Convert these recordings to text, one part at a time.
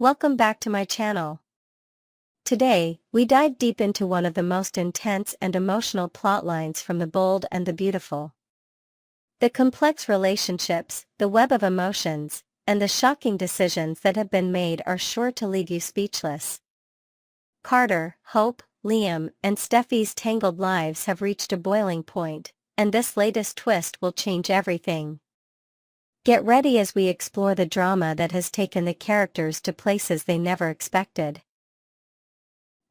Welcome back to my channel. Today, we dive deep into one of the most intense and emotional plotlines from The Bold and the Beautiful. The complex relationships, the web of emotions, and the shocking decisions that have been made are sure to leave you speechless. Carter, Hope, Liam, and Steffy's tangled lives have reached a boiling point, and this latest twist will change everything. Get ready as we explore the drama that has taken the characters to places they never expected.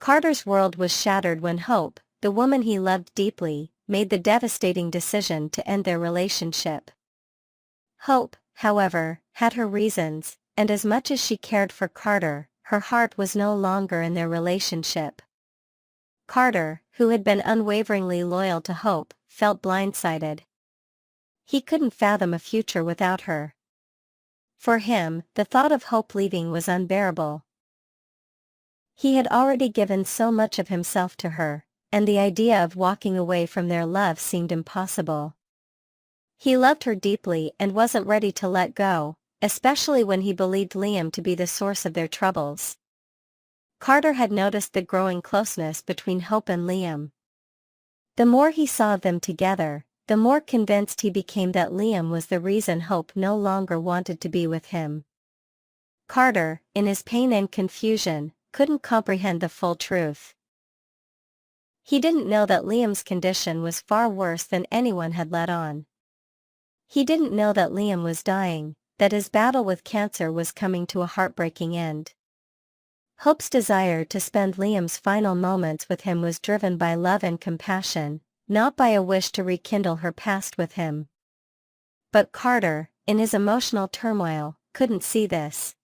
Carter's world was shattered when Hope, the woman he loved deeply, made the devastating decision to end their relationship. Hope, however, had her reasons, and as much as she cared for Carter, her heart was no longer in their relationship. Carter, who had been unwaveringly loyal to Hope, felt blindsided. He couldn't fathom a future without her. For him, the thought of Hope leaving was unbearable. He had already given so much of himself to her, and the idea of walking away from their love seemed impossible. He loved her deeply and wasn't ready to let go, especially when he believed Liam to be the source of their troubles. Carter had noticed the growing closeness between Hope and Liam. The more he saw of them together, the more convinced he became that Liam was the reason Hope no longer wanted to be with him. Carter, in his pain and confusion, couldn't comprehend the full truth. He didn't know that Liam's condition was far worse than anyone had let on. He didn't know that Liam was dying, that his battle with cancer was coming to a heartbreaking end. Hope's desire to spend Liam's final moments with him was driven by love and compassion, not by a wish to rekindle her past with him. But Carter, in his emotional turmoil, couldn't see this.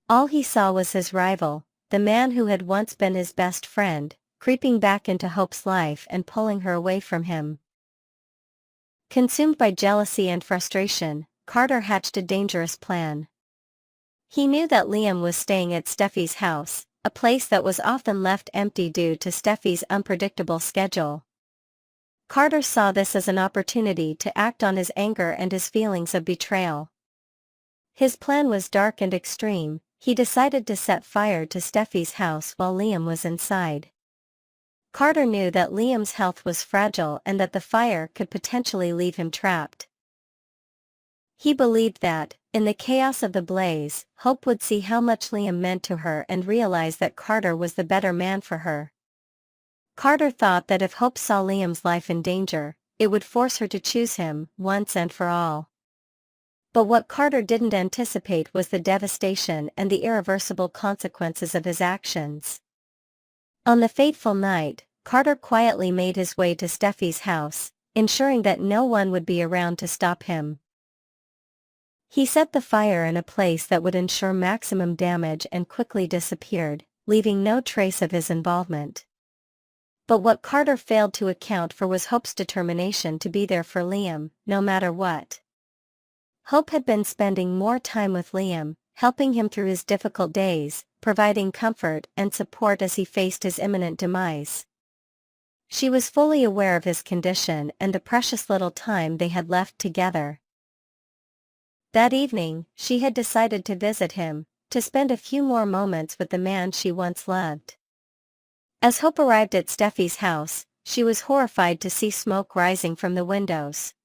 All he saw was his rival, the man who had once been his best friend, creeping back into Hope's life and pulling her away from him. Consumed by jealousy and frustration, Carter hatched a dangerous plan. He knew that Liam was staying at Steffy's house, a place that was often left empty due to Steffy's unpredictable schedule. Carter saw this as an opportunity to act on his anger and his feelings of betrayal. His plan was dark and extreme. He decided to set fire to Steffy's house while Liam was inside. Carter knew that Liam's health was fragile and that the fire could potentially leave him trapped. He believed that, in the chaos of the blaze, Hope would see how much Liam meant to her and realize that Carter was the better man for her. Carter thought that if Hope saw Liam's life in danger, it would force her to choose him, once and for all. But what Carter didn't anticipate was the devastation and the irreversible consequences of his actions. On the fateful night, Carter quietly made his way to Steffy's house, ensuring that no one would be around to stop him. He set the fire in a place that would ensure maximum damage and quickly disappeared, leaving no trace of his involvement. But what Carter failed to account for was Hope's determination to be there for Liam, no matter what. Hope had been spending more time with Liam, helping him through his difficult days, providing comfort and support as he faced his imminent demise. She was fully aware of his condition and the precious little time they had left together. That evening, she had decided to visit him, to spend a few more moments with the man she once loved. As Hope arrived at Steffy's house, she was horrified to see smoke rising from the windows.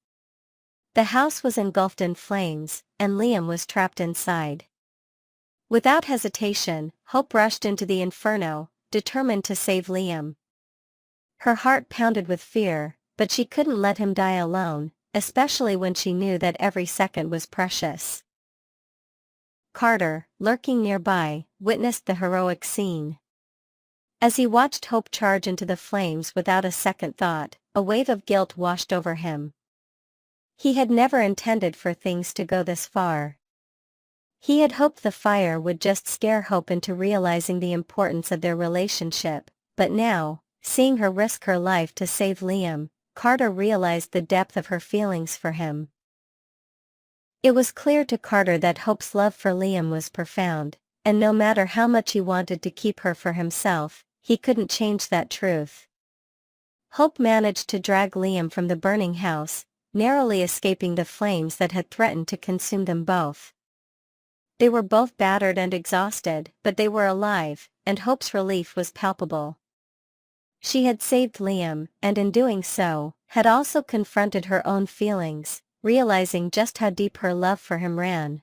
The house was engulfed in flames, and Liam was trapped inside. Without hesitation, Hope rushed into the inferno, determined to save Liam. Her heart pounded with fear, but she couldn't let him die alone, especially when she knew that every second was precious. Carter, lurking nearby, witnessed the heroic scene. As he watched Hope charge into the flames without a second thought, a wave of guilt washed over him. He had never intended for things to go this far. He had hoped the fire would just scare Hope into realizing the importance of their relationship, but now, seeing her risk her life to save Liam, Carter realized the depth of her feelings for him. It was clear to Carter that Hope's love for Liam was profound, and no matter how much he wanted to keep her for himself, he couldn't change that truth. Hope managed to drag Liam from the burning house, narrowly escaping the flames that had threatened to consume them both. They were both battered and exhausted, but they were alive, and Hope's relief was palpable. She had saved Liam, and in doing so, had also confronted her own feelings, realizing just how deep her love for him ran.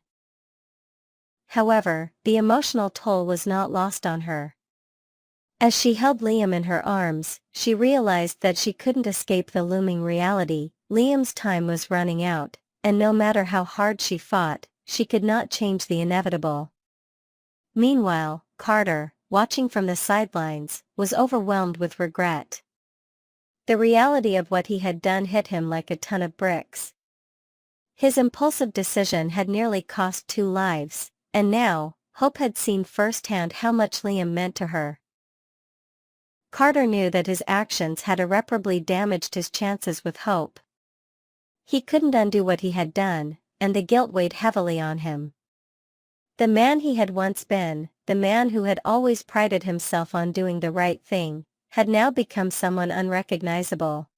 However, the emotional toll was not lost on her. As she held Liam in her arms, she realized that she couldn't escape the looming reality. Liam's time was running out, and no matter how hard she fought, she could not change the inevitable. Meanwhile, Carter, watching from the sidelines, was overwhelmed with regret. The reality of what he had done hit him like a ton of bricks. His impulsive decision had nearly cost 2 lives, and now, Hope had seen firsthand how much Liam meant to her. Carter knew that his actions had irreparably damaged his chances with Hope. He couldn't undo what he had done, and the guilt weighed heavily on him. The man he had once been, the man who had always prided himself on doing the right thing, had now become someone unrecognizable.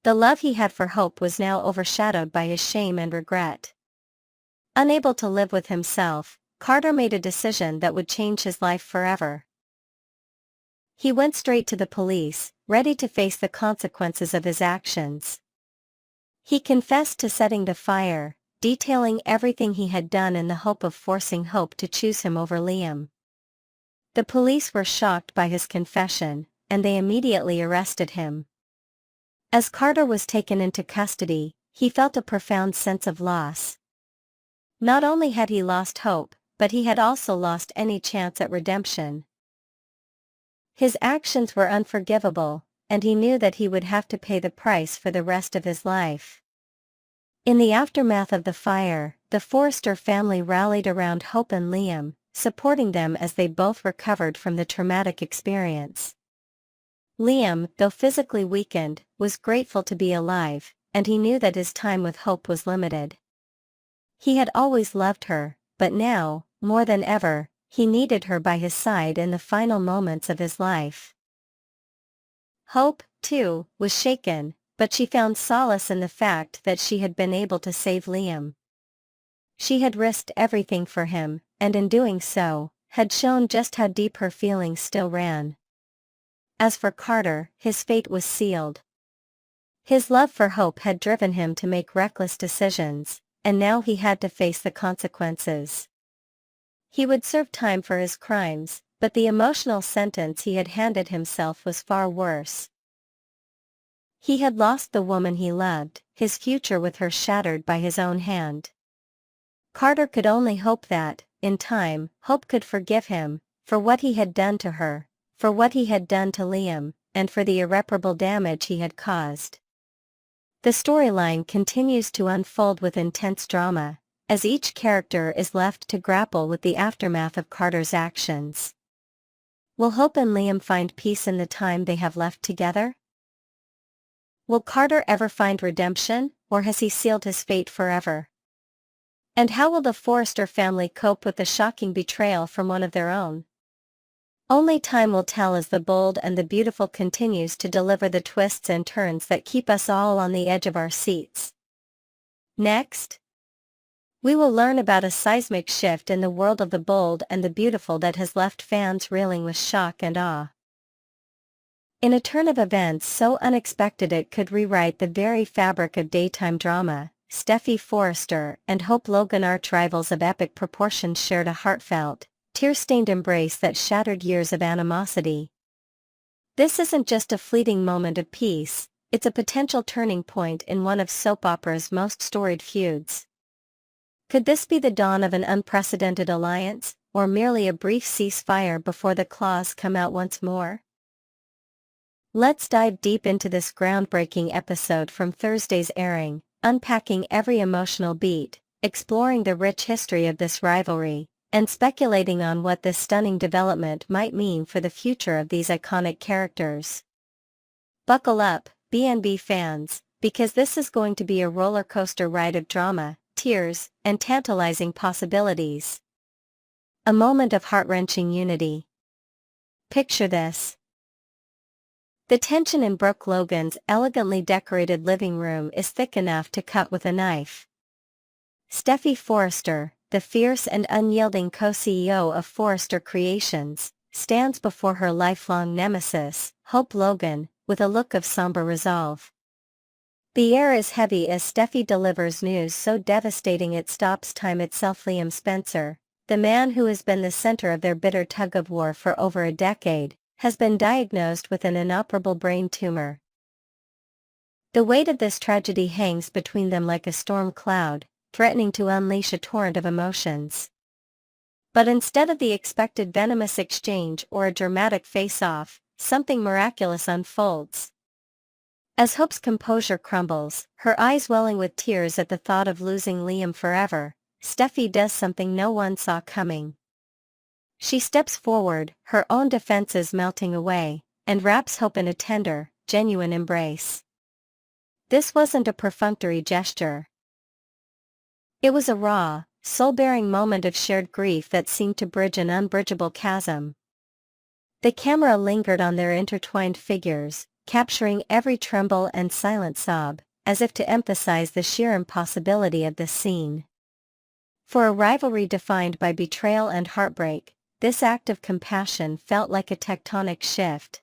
The love he had for Hope was now overshadowed by his shame and regret. Unable to live with himself, Carter made a decision that would change his life forever. He went straight to the police, ready to face the consequences of his actions. He confessed to setting the fire, detailing everything he had done in the hope of forcing Hope to choose him over Liam. The police were shocked by his confession, and they immediately arrested him. As Carter was taken into custody, he felt a profound sense of loss. Not only had he lost Hope, but he had also lost any chance at redemption. His actions were unforgivable, and he knew that he would have to pay the price for the rest of his life. In the aftermath of the fire, the Forrester family rallied around Hope and Liam, supporting them as they both recovered from the traumatic experience. Liam, though physically weakened, was grateful to be alive, and he knew that his time with Hope was limited. He had always loved her, but now, more than ever, he needed her by his side in the final moments of his life. Hope, too, was shaken, but she found solace in the fact that she had been able to save Liam. She had risked everything for him, and in doing so, had shown just how deep her feelings still ran. As for Carter, his fate was sealed. His love for Hope had driven him to make reckless decisions, and now he had to face the consequences. He would serve time for his crimes, but the emotional sentence he had handed himself was far worse. He had lost the woman he loved, his future with her shattered by his own hand. Carter could only hope that, in time, Hope could forgive him, for what he had done to her, for what he had done to Liam, and for the irreparable damage he had caused. The storyline continues to unfold with intense drama, as each character is left to grapple with the aftermath of Carter's actions. Will Hope and Liam find peace in the time they have left together? Will Carter ever find redemption, or has he sealed his fate forever? And how will the Forrester family cope with the shocking betrayal from one of their own? Only time will tell as The Bold and the Beautiful continues to deliver the twists and turns that keep us all on the edge of our seats. Next, we will learn about a seismic shift in the world of The Bold and the Beautiful that has left fans reeling with shock and awe. In a turn of events so unexpected it could rewrite the very fabric of daytime drama, Steffy Forrester and Hope Logan, arch-rivals of epic proportions, shared a heartfelt, tear-stained embrace that shattered years of animosity. This isn't just a fleeting moment of peace, it's a potential turning point in one of soap opera's most storied feuds. Could this be the dawn of an unprecedented alliance, or merely a brief ceasefire before the claws come out once more? Let's dive deep into this groundbreaking episode from Thursday's airing, unpacking every emotional beat, exploring the rich history of this rivalry, and speculating on what this stunning development might mean for the future of these iconic characters. Buckle up, BNB fans, because this is going to be a roller coaster ride of drama, tears, and tantalizing possibilities. A moment of heart-wrenching unity. Picture this. The tension in Brooke Logan's elegantly decorated living room is thick enough to cut with a knife. Steffy Forrester, the fierce and unyielding co-CEO of Forrester Creations, stands before her lifelong nemesis, Hope Logan, with a look of somber resolve. The air is heavy as Steffy delivers news so devastating it stops time itself. Liam Spencer, the man who has been the center of their bitter tug-of-war for over a decade, has been diagnosed with an inoperable brain tumor. The weight of this tragedy hangs between them like a storm cloud, threatening to unleash a torrent of emotions. But instead of the expected venomous exchange or a dramatic face-off, something miraculous unfolds. As Hope's composure crumbles, her eyes welling with tears at the thought of losing Liam forever, Steffy does something no one saw coming. She steps forward, her own defenses melting away, and wraps Hope in a tender, genuine embrace. This wasn't a perfunctory gesture. It was a raw, soul-bearing moment of shared grief that seemed to bridge an unbridgeable chasm. The camera lingered on their intertwined figures, capturing every tremble and silent sob, as if to emphasize the sheer impossibility of this scene. For a rivalry defined by betrayal and heartbreak, this act of compassion felt like a tectonic shift.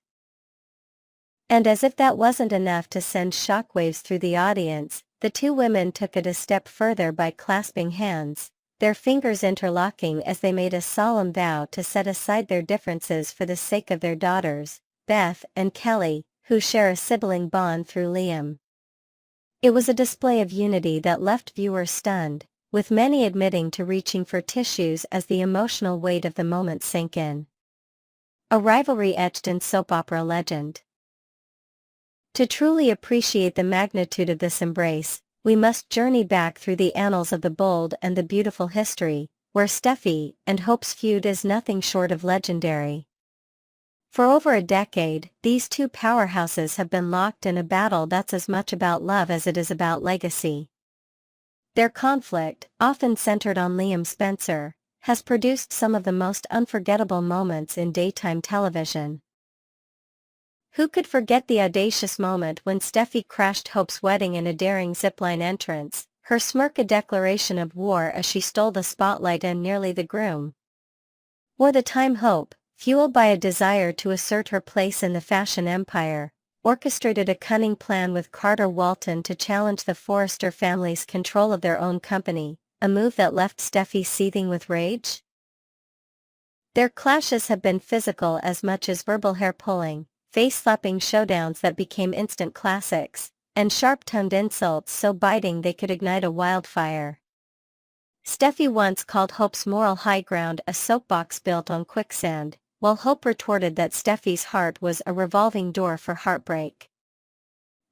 And as if that wasn't enough to send shockwaves through the audience, the two women took it a step further by clasping hands, their fingers interlocking as they made a solemn vow to set aside their differences for the sake of their daughters, Beth and Kelly, who share a sibling bond through Liam. It was a display of unity that left viewers stunned, with many admitting to reaching for tissues as the emotional weight of the moment sank in. A rivalry etched in soap opera legend. To truly appreciate the magnitude of this embrace, we must journey back through the annals of the bold and the beautiful history, where Steffy and Hope's feud is nothing short of legendary. For over a decade, these two powerhouses have been locked in a battle that's as much about love as it is about legacy. Their conflict, often centered on Liam Spencer, has produced some of the most unforgettable moments in daytime television. Who could forget the audacious moment when Steffy crashed Hope's wedding in a daring zipline entrance, her smirk a declaration of war as she stole the spotlight and nearly the groom? Or the time Hope, fueled by a desire to assert her place in the fashion empire, orchestrated a cunning plan with Carter Walton to challenge the Forrester family's control of their own company, a move that left Steffy seething with rage? Their clashes have been physical as much as verbal hair-pulling, face-slapping showdowns that became instant classics, and sharp-tongued insults so biting they could ignite a wildfire. Steffy once called Hope's moral high ground a soapbox built on quicksand, while Hope retorted that Steffy's heart was a revolving door for heartbreak.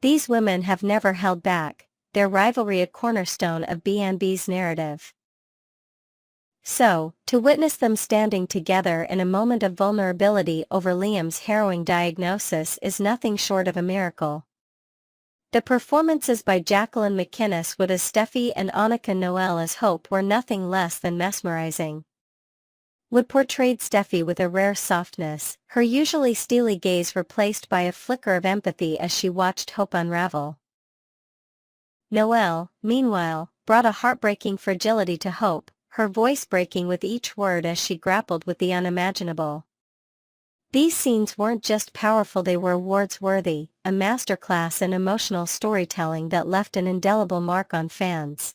These women have never held back, their rivalry a cornerstone of B&B's narrative. So, to witness them standing together in a moment of vulnerability over Liam's harrowing diagnosis is nothing short of a miracle. The performances by Jacqueline McInnes Wood as Steffy and Annika Noel as Hope were nothing less than mesmerizing. Wood portrayed Steffy with a rare softness, her usually steely gaze replaced by a flicker of empathy as she watched Hope unravel. Noel, meanwhile, brought a heartbreaking fragility to Hope, her voice breaking with each word as she grappled with the unimaginable. These scenes weren't just powerful, they were awards-worthy, a masterclass in emotional storytelling that left an indelible mark on fans.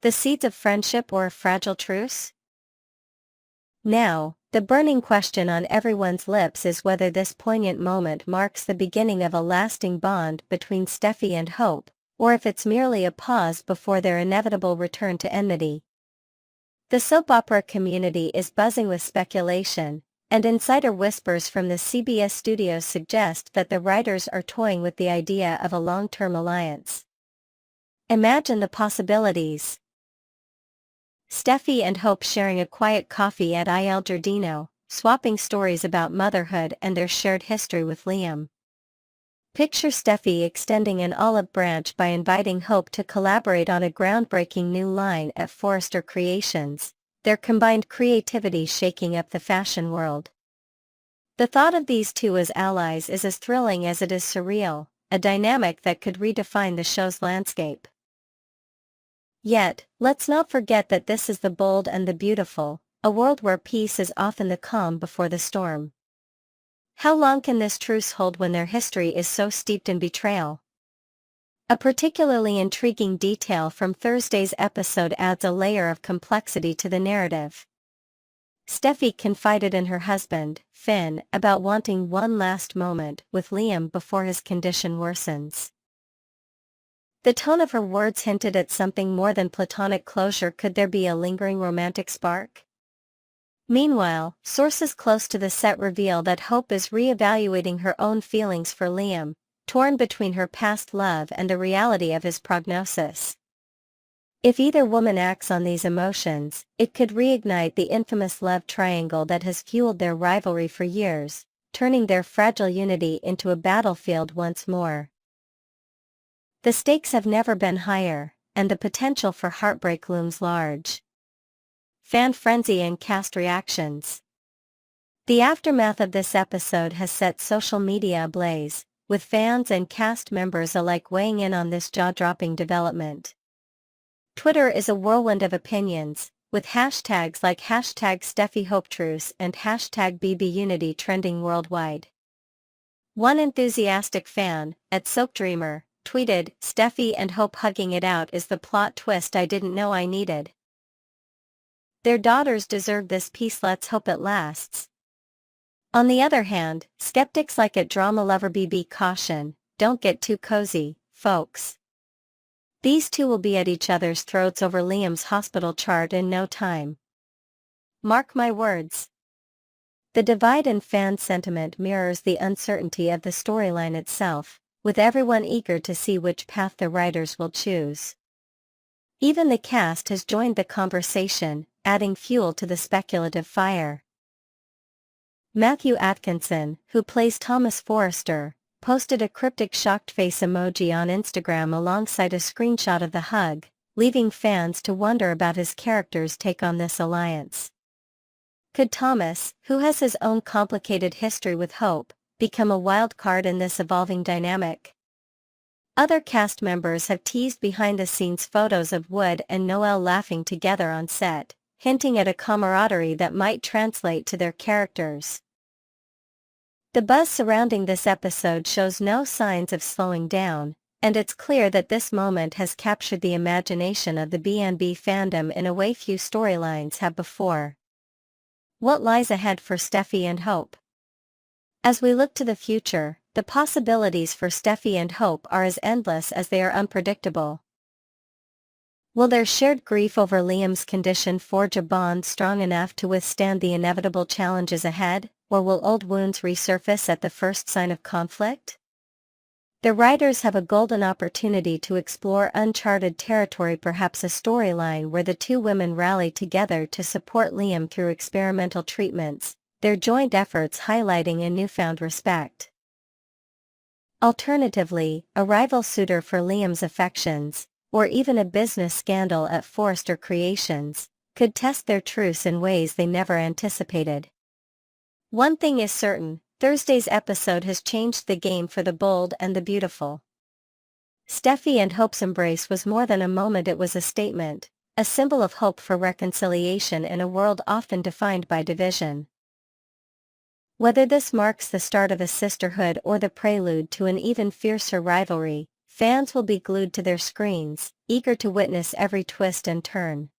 The seeds of friendship or a fragile truce? Now, the burning question on everyone's lips is whether this poignant moment marks the beginning of a lasting bond between Steffy and Hope, or if it's merely a pause before their inevitable return to enmity. The soap opera community is buzzing with speculation, and insider whispers from the CBS studios suggest that the writers are toying with the idea of a long-term alliance. Imagine the possibilities. Steffy and Hope sharing a quiet coffee at Il Giardino, swapping stories about motherhood and their shared history with Liam. Picture Steffy extending an olive branch by inviting Hope to collaborate on a groundbreaking new line at Forrester Creations, their combined creativity shaking up the fashion world. The thought of these two as allies is as thrilling as it is surreal, a dynamic that could redefine the show's landscape. Yet, let's not forget that this is the bold and the beautiful, a world where peace is often the calm before the storm. How long can this truce hold when their history is so steeped in betrayal? A particularly intriguing detail from Thursday's episode adds a layer of complexity to the narrative. Steffy confided in her husband, Finn, about wanting one last moment with Liam before his condition worsens. The tone of her words hinted at something more than platonic closure. Could there be a lingering romantic spark? Meanwhile, sources close to the set reveal that Hope is re-evaluating her own feelings for Liam, torn between her past love and the reality of his prognosis. If either woman acts on these emotions, it could reignite the infamous love triangle that has fueled their rivalry for years, turning their fragile unity into a battlefield once more. The stakes have never been higher, and the potential for heartbreak looms large. Fan frenzy and cast reactions. The aftermath of this episode has set social media ablaze, with fans and cast members alike weighing in on this jaw-dropping development. Twitter is a whirlwind of opinions, with hashtags like #SteffyHopeTruce and #BBUnity trending worldwide. One enthusiastic fan, @SoapDreamer, tweeted, "Steffy and Hope hugging it out is the plot twist I didn't know I needed. Their daughters deserve this peace, let's hope it lasts." On the other hand, skeptics like @Drama Lover BB caution, "Don't get too cozy, folks. These two will be at each other's throats over Liam's hospital chart in no time. Mark my words." The divide in fan sentiment mirrors the uncertainty of the storyline itself, with everyone eager to see which path the writers will choose. Even the cast has joined the conversation, adding fuel to the speculative fire. Matthew Atkinson, who plays Thomas Forrester, posted a cryptic shocked face emoji on Instagram alongside a screenshot of the hug, leaving fans to wonder about his character's take on this alliance. Could Thomas, who has his own complicated history with Hope, become a wild card in this evolving dynamic? Other cast members have teased behind-the-scenes photos of Wood and Noelle laughing together on set, hinting at a camaraderie that might translate to their characters. The buzz surrounding this episode shows no signs of slowing down, and it's clear that this moment has captured the imagination of the B&B fandom in a way few storylines have before. What lies ahead for Steffy and Hope? As we look to the future, the possibilities for Steffy and Hope are as endless as they are unpredictable. Will their shared grief over Liam's condition forge a bond strong enough to withstand the inevitable challenges ahead, or will old wounds resurface at the first sign of conflict? The writers have a golden opportunity to explore uncharted territory, perhaps a storyline where the two women rally together to support Liam through experimental treatments, their joint efforts highlighting a newfound respect. Alternatively, a rival suitor for Liam's affections, or even a business scandal at Forrester Creations, could test their truce in ways they never anticipated. One thing is certain, Thursday's episode has changed the game for the bold and the beautiful. Steffy and Hope's embrace was more than a moment, it was a statement, a symbol of hope for reconciliation in a world often defined by division. Whether this marks the start of a sisterhood or the prelude to an even fiercer rivalry, fans will be glued to their screens, eager to witness every twist and turn.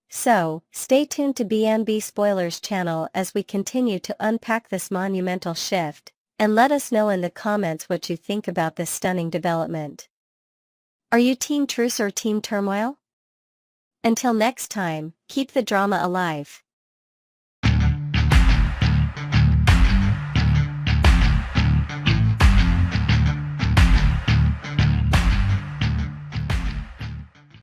So, stay tuned to B&B Spoilers channel as we continue to unpack this monumental shift, and let us know in the comments what you think about this stunning development. Are you Team Truce or Team Turmoil? Until next time, keep the drama alive.